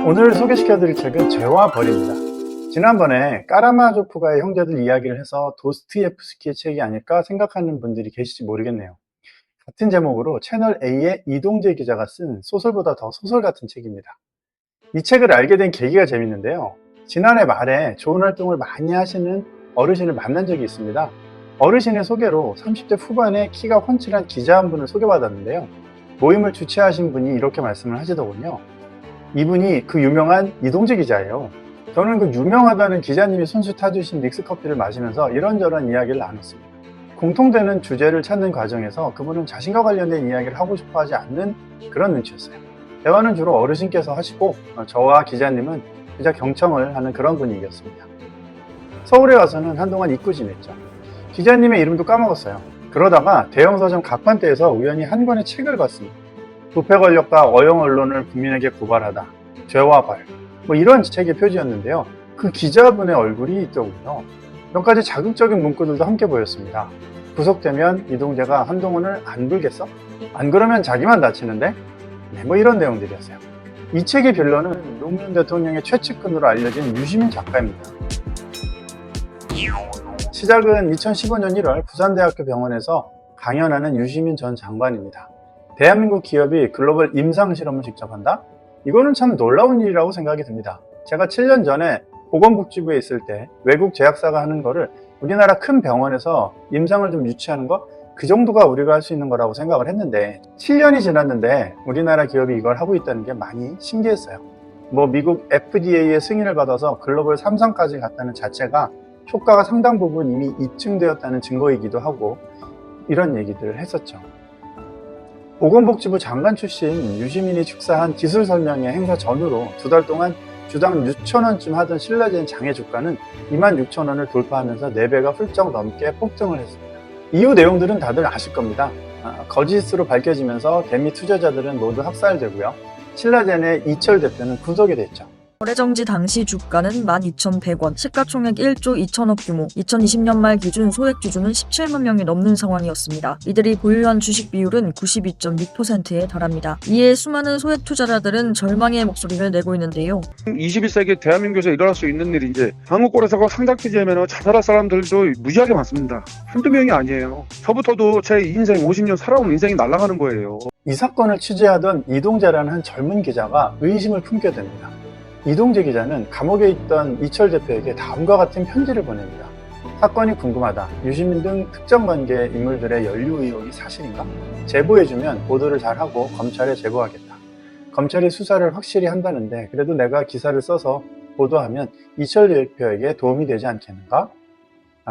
오늘 소개시켜드릴 책은 죄와 벌입니다. 지난번에 까라마조프가의 형제들 이야기를 해서 도스토옙스키의 책이 아닐까 생각하는 분들이 계실지 모르겠네요. 같은 제목으로 채널 A의 이동재 기자가 쓴 소설보다 더 소설 같은 책입니다. 이 책을 알게 된 계기가 재밌는데요. 지난해 말에 좋은 활동을 많이 하시는 어르신을 만난 적이 있습니다. 어르신의 소개로 30대 후반에 키가 훤칠한 기자 한 분을 소개받았는데요. 모임을 주최하신 분이 이렇게 말씀을 하시더군요. 이분이 그 유명한 이동재 기자예요. 저는 그 유명하다는 기자님이 손수 타주신 믹스커피를 마시면서 이런저런 이야기를 나눴습니다. 공통되는 주제를 찾는 과정에서 그분은 자신과 관련된 이야기를 하고 싶어 하지 않는 그런 눈치였어요. 대화는 주로 어르신께서 하시고 저와 기자님은 기자 경청을 하는 그런 분위기였습니다. 서울에 와서는 한동안 잊고 지냈죠. 기자님의 이름도 까먹었어요. 그러다가 대형 서점 각판대에서 우연히 한 권의 책을 봤습니다. 부패 권력과 어용 언론을 국민에게 고발하다. 죄와 벌. 이런 책의 표지였는데요. 그 기자분의 얼굴이 있더군요. 몇 가지 자극적인 문구들도 함께 보였습니다. 구속되면 이동재가 한동훈을 안 불겠어? 안 그러면 자기만 다치는데? 네, 이런 내용들이었어요. 이 책의 빌런은 노무현 대통령의 최측근으로 알려진 유시민 작가입니다. 시작은 2015년 1월 부산대학교 병원에서 강연하는 유시민 전 장관입니다. 대한민국 기업이 글로벌 임상실험을 직접 한다? 이거는 참 놀라운 일이라고 생각이 듭니다. 제가 7년 전에 보건복지부에 있을 때 외국 제약사가 하는 거를 우리나라 큰 병원에서 임상을 좀 유치하는 거? 그 정도가 우리가 할 수 있는 거라고 생각을 했는데 7년이 지났는데 우리나라 기업이 이걸 하고 있다는 게 많이 신기했어요. 미국 FDA의 승인을 받아서 글로벌 3상까지 갔다는 자체가 효과가 상당 부분 이미 입증되었다는 증거이기도 하고 이런 얘기들을 했었죠. 보건복지부 장관 출신 유시민이 축사한 기술 설명회 행사 전후로 2달 동안 주당 6,000원쯤 하던 신라젠 장외 주가는 26,000원을 돌파하면서 4배가 훌쩍 넘게 폭등을 했습니다. 이후 내용들은 다들 아실 겁니다. 거짓으로 밝혀지면서 개미 투자자들은 모두 학살되고요. 신라젠의 이철 대표는 구속이 됐죠. 거래정지 당시 주가는 12,100원, 시가총액 1조 2천억 규모, 2020년 말 기준 소액주주는 17만 명이 넘는 상황이었습니다. 이들이 보유한 주식 비율은 92.6%에 달합니다. 이에 수많은 소액 투자자들은 절망의 목소리를 내고 있는데요. 21세기 대한민국에서 일어날 수 있는 일이 이제 한국거래소가 상장폐지하면 자살할 사람들도 무지하게 많습니다. 한두 명이 아니에요. 저부터도 제 인생 50년 살아온 인생이 날아가는 거예요. 이 사건을 취재하던 이동재라는 한 젊은 기자가 의심을 품게 됩니다. 이동재 기자는 감옥에 있던 이철 대표에게 다음과 같은 편지를 보냅니다. 사건이 궁금하다. 유시민 등 특정 관계 인물들의 연루 의혹이 사실인가? 제보해주면 보도를 잘하고 검찰에 제보하겠다. 검찰이 수사를 확실히 한다는데 그래도 내가 기사를 써서 보도하면 이철 대표에게 도움이 되지 않겠는가?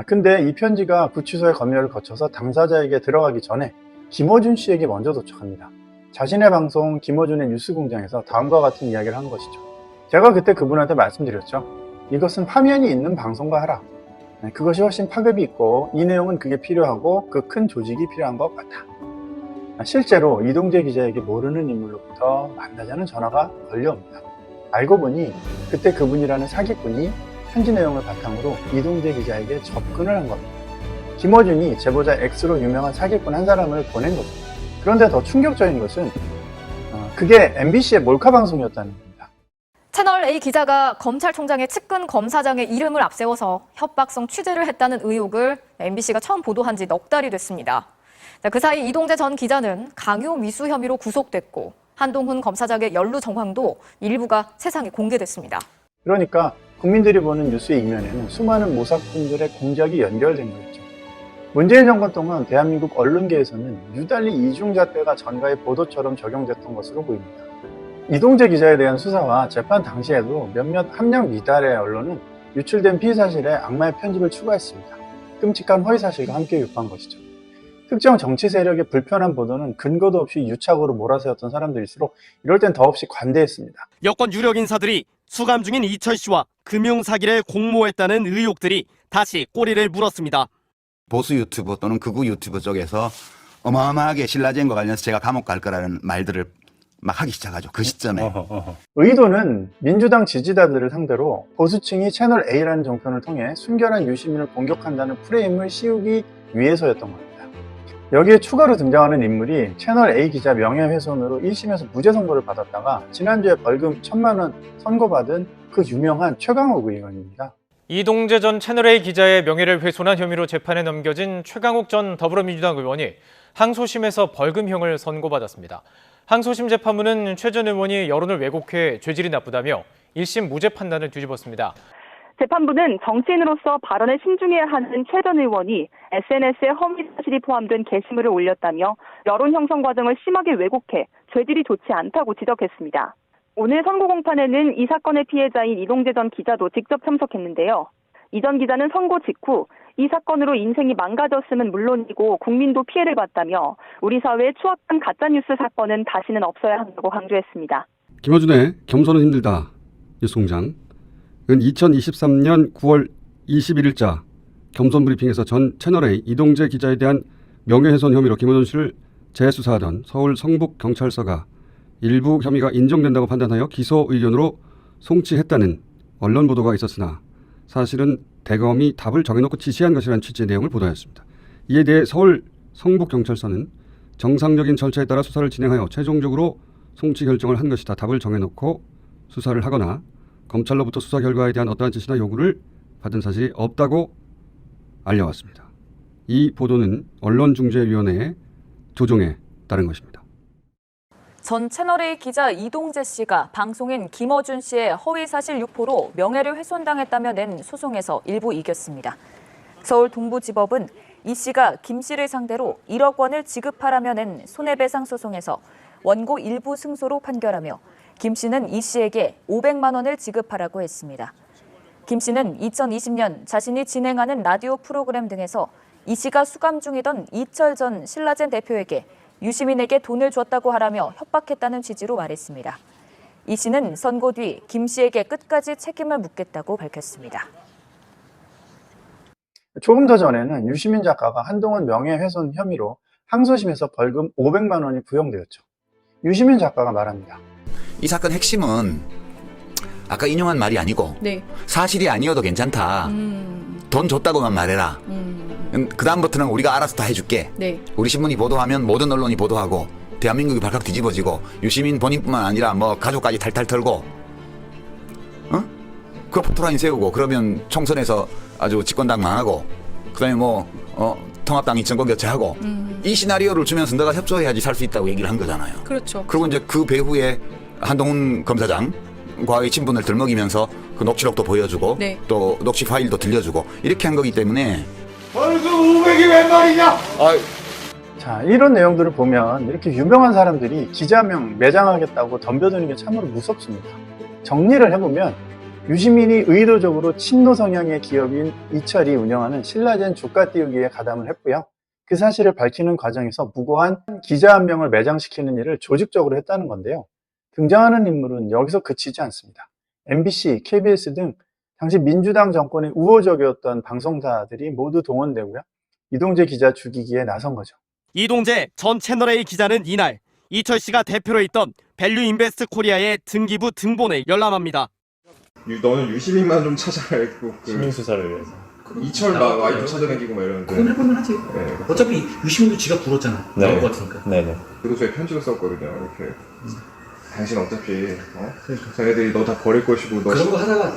근데 이 편지가 구치소의 검열을 거쳐서 당사자에게 들어가기 전에 김어준 씨에게 먼저 도착합니다. 자신의 방송 김어준의 뉴스공장에서 다음과 같은 이야기를 한 것이죠. 제가 그때 그분한테 말씀드렸죠. 이것은 화면이 있는 방송과 하라. 그것이 훨씬 파급이 있고 이 내용은 그게 필요하고 그 큰 조직이 필요한 것 같아. 실제로 이동재 기자에게 모르는 인물로부터 만나자는 전화가 걸려옵니다. 알고 보니 그때 그분이라는 사기꾼이 편지 내용을 바탕으로 이동재 기자에게 접근을 한 겁니다. 김어준이 제보자 X로 유명한 사기꾼 한 사람을 보낸 거죠. 그런데 더 충격적인 것은 그게 MBC의 몰카 방송이었다는 겁니다. 채널 A 기자가 검찰총장의 측근 검사장의 이름을 앞세워서 협박성 취재를 했다는 의혹을 MBC가 처음 보도한 지 넉 달이 됐습니다. 그 사이 이동재 전 기자는 강요 미수 혐의로 구속됐고 한동훈 검사장의 연루 정황도 일부가 세상에 공개됐습니다. 그러니까 국민들이 보는 뉴스의 이면에는 수많은 모사꾼들의 공작이 연결된 거였죠. 문재인 정권 동안 대한민국 언론계에서는 유달리 이중잣대가 전가의 보도처럼 적용됐던 것으로 보입니다. 이동재 기자에 대한 수사와 재판 당시에도 몇몇 함량 미달의 언론은 유출된 피의사실에 악마의 편집을 추가했습니다. 끔찍한 허위사실과 함께 유포한 것이죠. 특정 정치 세력의 불편한 보도는 근거도 없이 유착으로 몰아세웠던 사람들일수록 이럴 땐 더없이 관대했습니다. 여권 유력 인사들이 수감 중인 이철 씨와 금융사기를 공모했다는 의혹들이 다시 꼬리를 물었습니다. 보수 유튜브 또는 극우 유튜브 쪽에서 어마어마하게 신라젠과 관련해서 제가 감옥 갈 거라는 말들을 막 하기 시작하죠. 그 시점에. 의도는 민주당 지지자들을 상대로 보수층이 채널 A라는 정편을 통해 순결한 유시민을 공격한다는 프레임을 씌우기 위해서였던 겁니다. 여기에 추가로 등장하는 인물이 채널 A 기자 명예훼손으로 1심에서 무죄 선고를 받았다가 지난주에 벌금 1,000만 원 선고받은 그 유명한 최강욱 의원입니다. 이동재 전 채널A 기자의 명예를 훼손한 혐의로 재판에 넘겨진 최강욱 전 더불어민주당 의원이 항소심에서 벌금형을 선고받았습니다. 항소심 재판부는 최 전 의원이 여론을 왜곡해 죄질이 나쁘다며 1심 무죄 판단을 뒤집었습니다. 재판부는 정치인으로서 발언에 신중해야 하는 최 전 의원이 SNS에 허위 사실이 포함된 게시물을 올렸다며 여론 형성 과정을 심하게 왜곡해 죄질이 좋지 않다고 지적했습니다. 오늘 선고 공판에는 이 사건의 피해자인 이동재 전 기자도 직접 참석했는데요. 이 전 기자는 선고 직후 이 사건으로 인생이 망가졌음은 물론이고 국민도 피해를 봤다며 우리 사회의 추악한 가짜뉴스 사건은 다시는 없어야 한다고 강조했습니다. 김어준의 겸손은 힘들다 뉴스공장은 2023년 9월 21일자 겸손 브리핑에서 전 채널A 이동재 기자에 대한 명예훼손 혐의로 김어준 씨를 재수사하던 서울 성북경찰서가 일부 혐의가 인정된다고 판단하여 기소 의견으로 송치했다는 언론 보도가 있었으나 사실은 대검이 답을 정해놓고 지시한 것이라는 취지의 내용을 보도하였습니다. 이에 대해 서울 성북경찰서는 정상적인 절차에 따라 수사를 진행하여 최종적으로 송치 결정을 한 것이다. 답을 정해놓고 수사를 하거나 검찰로부터 수사 결과에 대한 어떠한 지시나 요구를 받은 사실이 없다고 알려왔습니다. 이 보도는 언론중재위원회의 조정에 따른 것입니다. 전 채널A 기자 이동재 씨가 방송인 김어준 씨의 허위사실 유포로 명예를 훼손당했다며 낸 소송에서 일부 이겼습니다. 서울 동부지법은 이 씨가 김 씨를 상대로 1억 원을 지급하라며 낸 손해배상 소송에서 원고 일부 승소로 판결하며 김 씨는 이 씨에게 500만 원을 지급하라고 했습니다. 김 씨는 2020년 자신이 진행하는 라디오 프로그램 등에서 이 씨가 수감 중이던 이철 전 신라젠 대표에게 유시민에게 돈을 줬다고 하라며 협박했다는 취지로 말했습니다. 이 씨는 선고 뒤 김 씨에게 끝까지 책임을 묻겠다고 밝혔습니다. 조금 더 전에는 유시민 작가가 한동훈 명예훼손 혐의로 항소심에서 벌금 500만 원이 구형되었죠. 유시민 작가가 말합니다. 이 사건 핵심은 아까 인용한 말이 아니고 사실이 아니어도 괜찮다. 돈 줬다고만 말해라. 그 다음부터는 우리가 알아서 다 해줄게. 우리 신문이 보도하면 모든 언론이 보도하고 대한민국이 발칵 뒤집어지고 유시민 본인뿐만 아니라 뭐 가족까지 탈탈 털고 그 포토라인 세우고 그러면 총선에서 아주 집권당 망하고 그다음에 통합당 인천권 교체하고 이 시나리오를 주면서 너가 협조해야지 살 수 있다고 얘기를 한 거잖아요. 그렇죠. 그리고 이제 그 배후에 한동훈 검사장과의 친분을 들먹이면서 그 녹취록도 보여주고 또 녹취 파일도 들려주고 이렇게 한 거기 때문에 벌금 500이 웬 말이냐? 자, 이런 내용들을 보면 이렇게 유명한 사람들이 기자명 매장하겠다고 덤벼드는 게 참으로 무섭습니다. 정리를 해보면 유시민이 의도적으로 친노 성향의 기업인 이철이 운영하는 신라젠 주가 띄우기에 가담을 했고요. 그 사실을 밝히는 과정에서 무고한 기자 한 명을 매장시키는 일을 조직적으로 했다는 건데요. 등장하는 인물은 여기서 그치지 않습니다. MBC, KBS 등 당시 민주당 정권의 우호적이었던 방송사들이 모두 동원되고요. 이동재 기자 죽이기에 나선 거죠. 이동재 전 채널A 기자는 이날 이철 씨가 대표로 있던 밸류 인베스트 코리아의 등기부 등본에 열람합니다. 너는 유시민만 좀 찾아라 했고 시민 수사를 위해서 이철 막 와이프 찾아다니고 막 이러는데 그건 해보면 하지. 어차피 유시민도 지가 불었잖아. 나올 것 같으니까. 네네. 그래도 저희 편지를 썼거든요. 이렇게 당신 어차피 자기들이 너 다 버릴 것이고 너 그런 거 하다가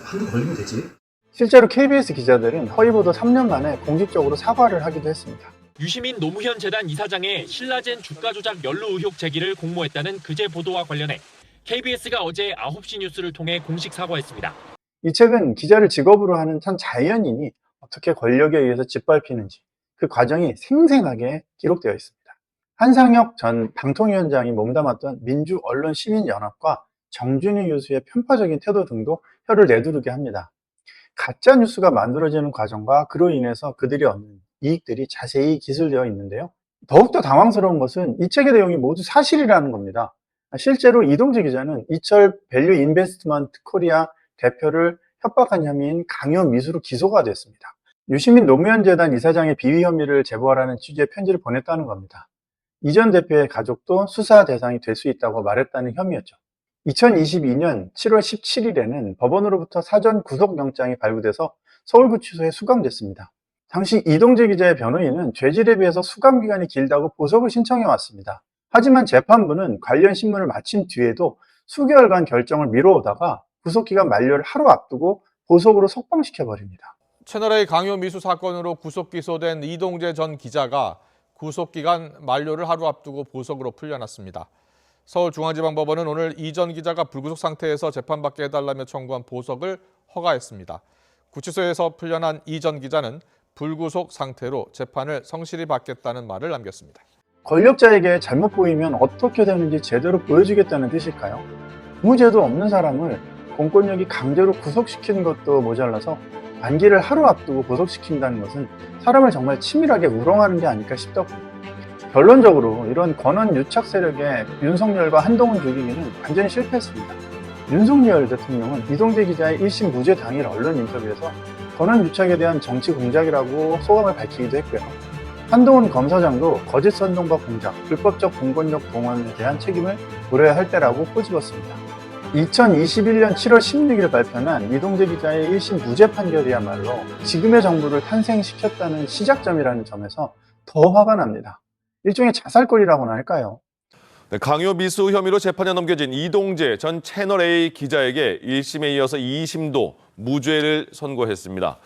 한두 걸리면 되지. 실제로 KBS 기자들은 허위보도 3년 만에 공식적으로 사과를 하기도 했습니다. 유시민 노무현 재단 이사장의 신라젠 주가 조작 연루 의혹 제기를 공모했다는 그제 보도와 관련해 KBS가 어제 9시 뉴스를 통해 공식 사과했습니다. 이 책은 기자를 직업으로 하는 한 자연인이 어떻게 권력에 의해서 짓밟히는지 그 과정이 생생하게 기록되어 있습니다. 한상혁 전 방통위원장이 몸담았던 민주언론시민연합과 정준희 교수의 편파적인 태도 등도 혀를 내두르게 합니다. 가짜 뉴스가 만들어지는 과정과 그로 인해서 그들이 얻는 이익들이 자세히 기술되어 있는데요. 더욱더 당황스러운 것은 이 책의 내용이 모두 사실이라는 겁니다. 실제로 이동재 기자는 이철 밸류 인베스트먼트 코리아 대표를 협박한 혐의인 강요 미수로 기소가 됐습니다. 유시민 노무현 재단 이사장의 비위 혐의를 제보하라는 취지의 편지를 보냈다는 겁니다. 이 전 대표의 가족도 수사 대상이 될 수 있다고 말했다는 혐의였죠. 2022년 7월 17일에는 법원으로부터 사전 구속영장이 발부돼서 서울구치소에 수감됐습니다. 당시 이동재 기자의 변호인은 죄질에 비해서 수감 기간이 길다고 보석을 신청해 왔습니다. 하지만 재판부는 관련 신문을 마친 뒤에도 수개월간 결정을 미뤄오다가 구속기간 만료를 하루 앞두고 보석으로 석방시켜버립니다. 채널A 강요 미수 사건으로 구속 기소된 이동재 전 기자가 구속기간 만료를 하루 앞두고 보석으로 풀려났습니다. 서울중앙지방법원은 오늘 이 전 기자가 불구속 상태에서 재판받게 해달라며 청구한 보석을 허가했습니다. 구치소에서 풀려난 이 전 기자는 불구속 상태로 재판을 성실히 받겠다는 말을 남겼습니다. 권력자에게 잘못 보이면 어떻게 되는지 제대로 보여주겠다는 뜻일까요? 무죄도 없는 사람을 공권력이 강제로 구속시키는 것도 모자라서 만기를 하루 앞두고 구속시킨다는 것은 사람을 정말 치밀하게 우롱하는 게 아닐까 싶더군요. 결론적으로 이런 권한 유착 세력의 윤석열과 한동훈 죽이기는 완전히 실패했습니다. 윤석열 대통령은 이동재 기자의 1심 무죄 당일 언론 인터뷰에서 권한 유착에 대한 정치 공작이라고 소감을 밝히기도 했고요. 한동훈 검사장도 거짓 선동과 공작, 불법적 공권력 동원에 대한 책임을 물어야 할 때라고 꼬집었습니다. 2021년 7월 16일 발표한 이동재 기자의 1심 무죄 판결이야말로 지금의 정부를 탄생시켰다는 시작점이라는 점에서 더 화가 납니다. 일종의 자살골이라고나 할까요? 네, 강요 미수 혐의로 재판에 넘겨진 이동재 전 채널A 기자에게 1심에 이어서 2심도 무죄를 선고했습니다.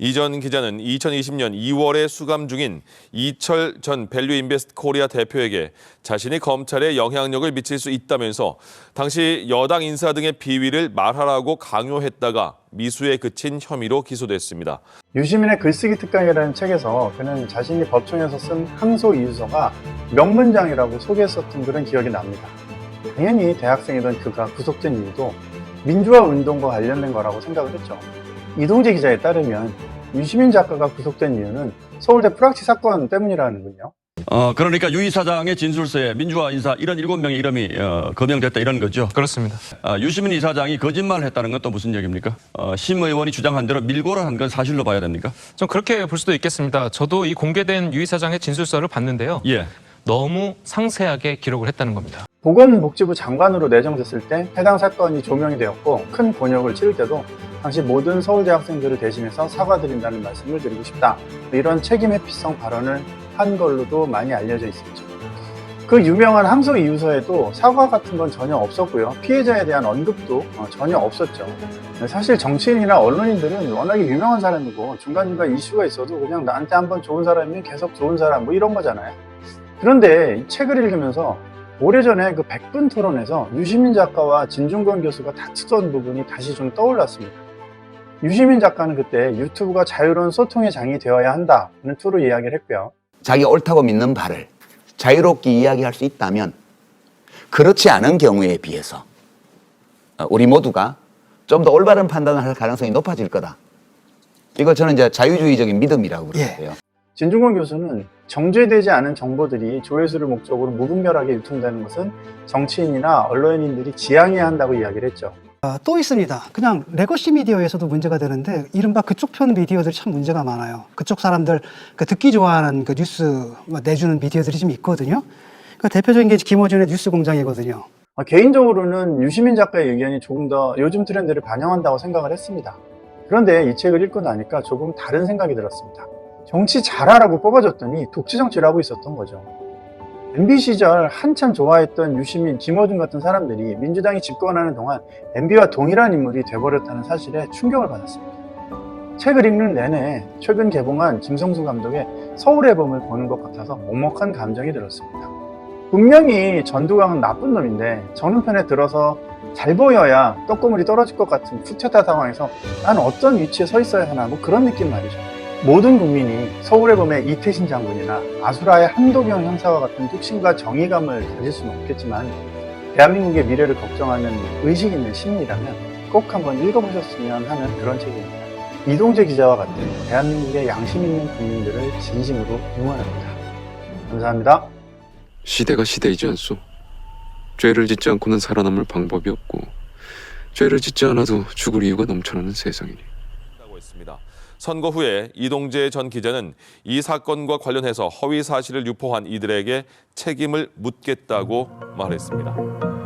이 전 기자는 2020년 2월에 수감 중인 이철 전 밸류인베스트 코리아 대표에게 자신이 검찰에 영향력을 미칠 수 있다면서 당시 여당 인사 등의 비위를 말하라고 강요했다가 미수에 그친 혐의로 기소됐습니다. 유시민의 글쓰기 특강이라는 책에서 그는 자신이 법정에서 쓴 항소이유서가 명문장이라고 소개했었던 그런 기억이 납니다. 당연히 대학생이던 그가 구속된 이유도 민주화 운동과 관련된 거라고 생각을 했죠. 이동재 기자에 따르면 유시민 작가가 구속된 이유는 서울대 프락치 사건 때문이라는군요. 그러니까 유 이사장의 진술서에 민주화 인사 이런 7명의 이름이 거명됐다 이런 거죠. 그렇습니다. 유시민 이사장이 거짓말을 했다는 건 또 무슨 얘기입니까? 심 의원이 주장한 대로 밀고를 한 건 사실로 봐야 됩니까? 좀 그렇게 볼 수도 있겠습니다. 저도 이 공개된 유 이사장의 진술서를 봤는데요. 예. 너무 상세하게 기록을 했다는 겁니다. 보건복지부 장관으로 내정됐을 때 해당 사건이 조명이 되었고 큰 곤욕을 치를 때도 당시 모든 서울대 학생들을 대신해서 사과드린다는 말씀을 드리고 싶다. 이런 책임 회피성 발언을 한 걸로도 많이 알려져 있었죠. 그 유명한 항소 이유서에도 사과 같은 건 전혀 없었고요. 피해자에 대한 언급도 전혀 없었죠. 사실 정치인이나 언론인들은 워낙에 유명한 사람이고 중간중간 이슈가 있어도 그냥 나한테 한번 좋은 사람이면 계속 좋은 사람 뭐 이런 거잖아요. 그런데 이 책을 읽으면서 오래전에 그 100분 토론에서 유시민 작가와 진중권 교수가 다투던 부분이 다시 좀 떠올랐습니다. 유시민 작가는 그때 유튜브가 자유로운 소통의 장이 되어야 한다는 투로 이야기를 했고요. 자기가 옳다고 믿는 바를 자유롭게 이야기할 수 있다면 그렇지 않은 경우에 비해서 우리 모두가 좀 더 올바른 판단을 할 가능성이 높아질 거다. 이걸 저는 이제 자유주의적인 믿음이라고 그러는데요. 진중권 교수는 정제되지 않은 정보들이 조회수를 목적으로 무분별하게 유통되는 것은 정치인이나 언론인들이 지양해야 한다고 이야기를 했죠. 또 있습니다. 그냥 레거시 미디어에서도 문제가 되는데 이른바 그쪽 편 미디어들이 참 문제가 많아요. 그쪽 사람들 듣기 좋아하는 그 뉴스 내주는 미디어들이 좀 있거든요. 그 대표적인 게 김어준의 뉴스공장이거든요. 개인적으로는 유시민 작가의 의견이 조금 더 요즘 트렌드를 반영한다고 생각을 했습니다. 그런데 이 책을 읽고 나니까 조금 다른 생각이 들었습니다. 정치 잘하라고 뽑아줬더니 독재 정치를 하고 있었던 거죠. MB 시절 한참 좋아했던 유시민, 김어준 같은 사람들이 민주당이 집권하는 동안 MB와 동일한 인물이 돼버렸다는 사실에 충격을 받았습니다. 책을 읽는 내내 최근 개봉한 김성수 감독의 서울의 봄을 보는 것 같아서 먹먹한 감정이 들었습니다. 분명히 전두광은 나쁜 놈인데 정릉편에 들어서 잘 보여야 떡고물이 떨어질 것 같은 쿠데타 상황에서 난 어떤 위치에 서 있어야 하나 뭐 그런 느낌 말이죠. 모든 국민이 서울의 봄의 이태신 장군이나 아수라의 한도경 형사와 같은 뚝심과 정의감을 가질 수는 없겠지만 대한민국의 미래를 걱정하는 의식 있는 시민이라면 꼭 한번 읽어보셨으면 하는 그런 책입니다. 이동재 기자와 같은 대한민국의 양심 있는 국민들을 진심으로 응원합니다. 감사합니다. 시대가 시대이지 않소. 죄를 짓지 않고는 살아남을 방법이 없고 죄를 짓지 않아도 죽을 이유가 넘쳐나는 세상이니. 선거 후에 이동재 전 기자는 이 사건과 관련해서 허위 사실을 유포한 이들에게 책임을 묻겠다고 말했습니다.